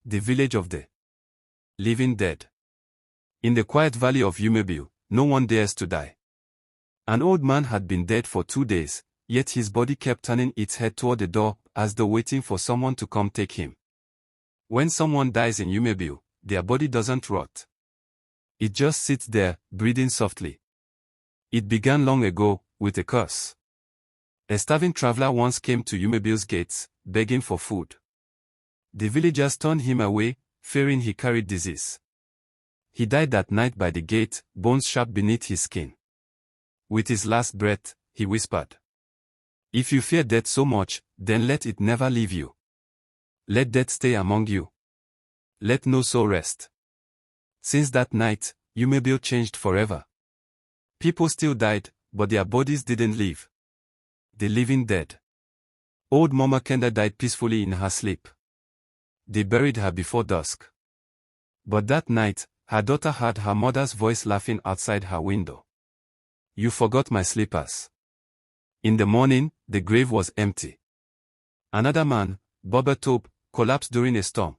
The village of the living dead. In the quiet valley of Yumebiu, no one dares to die. An old man had been dead for 2 days, yet his body kept turning its head toward the door, as though waiting for someone to come take him. When someone dies in Yumebiu, their body doesn't rot. It just sits there, breathing softly. It began long ago, with a curse. A starving traveler once came to Yumebiu's gates, begging for food. The villagers turned him away, fearing he carried disease. He died that night by the gate, bones sharp beneath his skin. With his last breath, he whispered, "If you fear death so much, then let it never leave you. Let death stay among you. Let no soul rest." Since that night, Yumebiu changed forever. People still died, but their bodies didn't live. The living dead. Old Mama Kenda died peacefully in her sleep. They buried her before dusk. But that night, her daughter heard her mother's voice laughing outside her window. "You forgot my slippers." In the morning, the grave was empty. Another man, Bobber Tope, collapsed during a storm.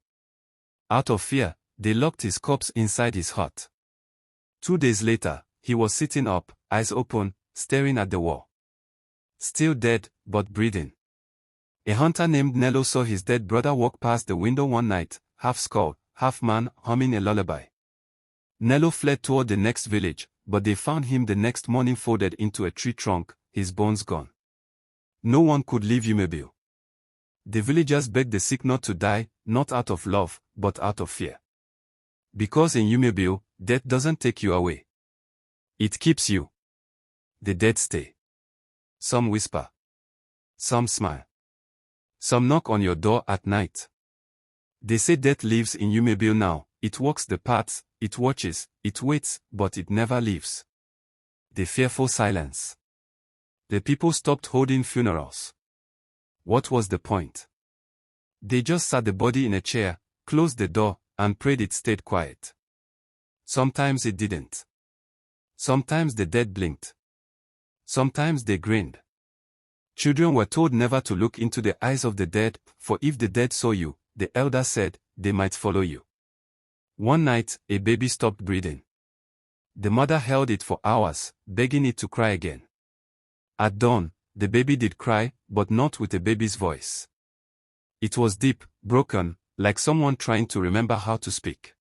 Out of fear, they locked his corpse inside his hut. 2 days later, he was sitting up, eyes open, staring at the wall. Still dead, but breathing. A hunter named Nello saw his dead brother walk past the window one night, half skull, half man, humming a lullaby. Nello fled toward the next village, but they found him the next morning folded into a tree trunk, his bones gone. No one could leave Yumebiu. The villagers begged the sick not to die, not out of love, but out of fear. Because in Yumebiu, death doesn't take you away. It keeps you. The dead stay. Some whisper. Some smile. Some knock on your door at night. They say death lives in Yumebiu now. It walks the paths, it watches, it waits, but it never leaves. The fearful silence. The people stopped holding funerals. What was the point? They just sat the body in a chair, closed the door, and prayed it stayed quiet. Sometimes it didn't. Sometimes the dead blinked. Sometimes they grinned. Children were told never to look into the eyes of the dead, for if the dead saw you, the elder said, they might follow you. One night, a baby stopped breathing. The mother held it for hours, begging it to cry again. At dawn, the baby did cry, but not with a baby's voice. It was deep, broken, like someone trying to remember how to speak.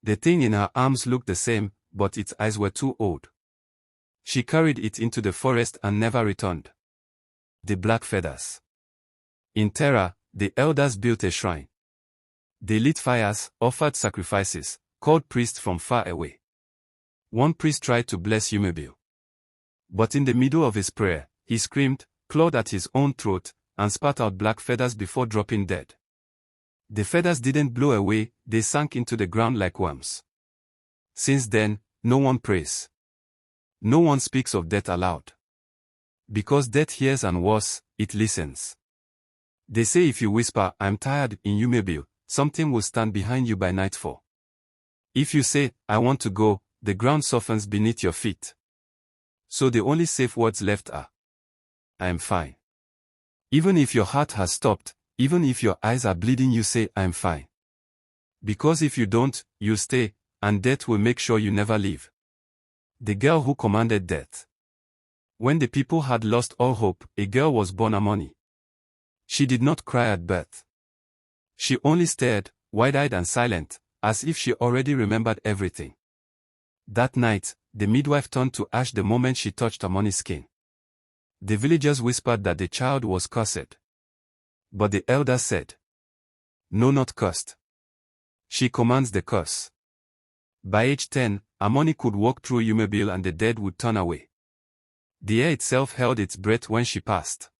The thing in her arms looked the same, but its eyes were too old. She carried it into the forest and never returned. The black feathers. In terror, the elders built a shrine. They lit fires, offered sacrifices, called priests from far away. One priest tried to bless Yumebiu. But in the middle of his prayer, he screamed, clawed at his own throat, and spat out black feathers before dropping dead. The feathers didn't blow away, they sank into the ground like worms. Since then, no one prays. No one speaks of death aloud. Because death hears and worse, it listens. They say if you whisper, "I'm tired," in Yumebiu, something will stand behind you by nightfall. If you say, "I want to go," the ground softens beneath your feet. So the only safe words left are, "I am fine." Even if your heart has stopped, even if your eyes are bleeding, you say, "I am fine." Because if you don't, you'll stay, and death will make sure you never leave. The girl who commanded death. When the people had lost all hope, a girl was born Amoni. She did not cry at birth. She only stared, wide-eyed and silent, as if she already remembered everything. That night, the midwife turned to ash the moment she touched Amoni's skin. The villagers whispered that the child was cursed. But the elders said, "No, not cursed. She commands the curse." By age 10, Amoni could walk through Yumebiu and the dead would turn away. The air itself held its breath when she passed.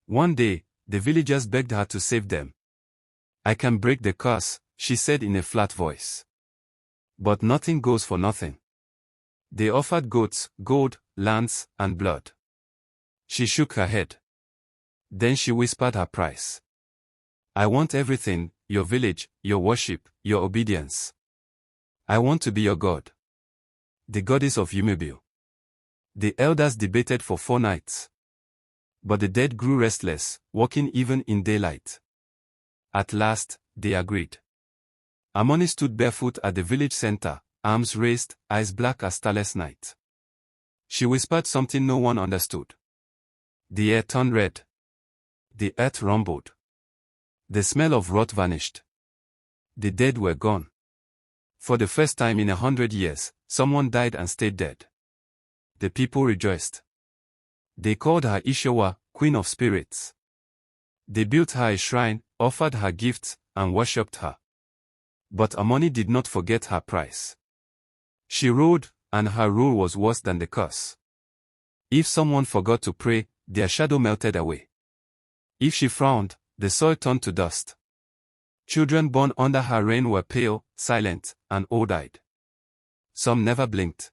One day, the villagers begged her to save them. "I can break the curse," she said in a flat voice. But nothing goes for nothing. They offered goats, gold, lands, and blood. She shook her head. Then she whispered her price. "I want everything, your village, your worship, your obedience. I want to be your god. The goddess of Yumebiu." The elders debated for 4 nights. But the dead grew restless, walking even in daylight. At last, They agreed. Harmony stood barefoot at the village center, arms raised, eyes black as starless night. She whispered something no one understood. The air turned red. The earth rumbled. The smell of rot vanished. The dead were gone. For the first time in 100 years, someone died and stayed dead. The people rejoiced. They called her Ishowa, Queen of Spirits. They built her a shrine, offered her gifts, and worshipped her. But Harmony did not forget her price. She ruled, and her rule was worse than the curse. If someone forgot to pray, their shadow melted away. If she frowned, the soil turned to dust. Children born under her reign were pale, silent, and old-eyed. Some never blinked.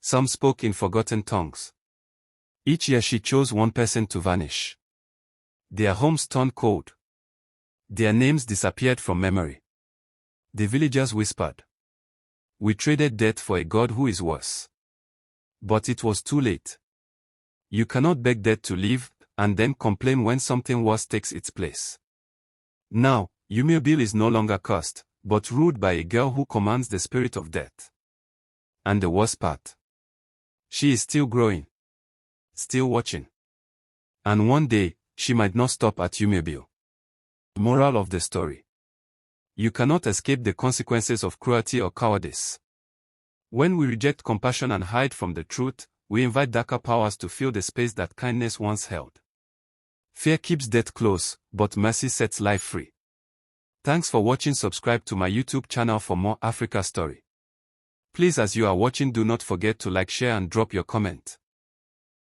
Some spoke in forgotten tongues. Each year she chose one person to vanish. Their homes turned cold. Their names disappeared from memory. The villagers whispered, "We traded death for a god who is worse." But it was too late. You cannot beg death to live, and then complain when something worse takes its place. Now, Yumebyle is no longer cursed, but ruled by a girl who commands the spirit of death. And the worst part, she is still growing. Still watching. And one day, she might not stop at Yumebyle. Moral of the story. You cannot escape the consequences of cruelty or cowardice. When we reject compassion and hide from the truth, we invite darker powers to fill the space that kindness once held. Fear keeps death close, but mercy sets life free. Thanks for watching. Subscribe to my YouTube channel for more Africa story. Please, as you are watching, do not forget to like, share and drop your comment.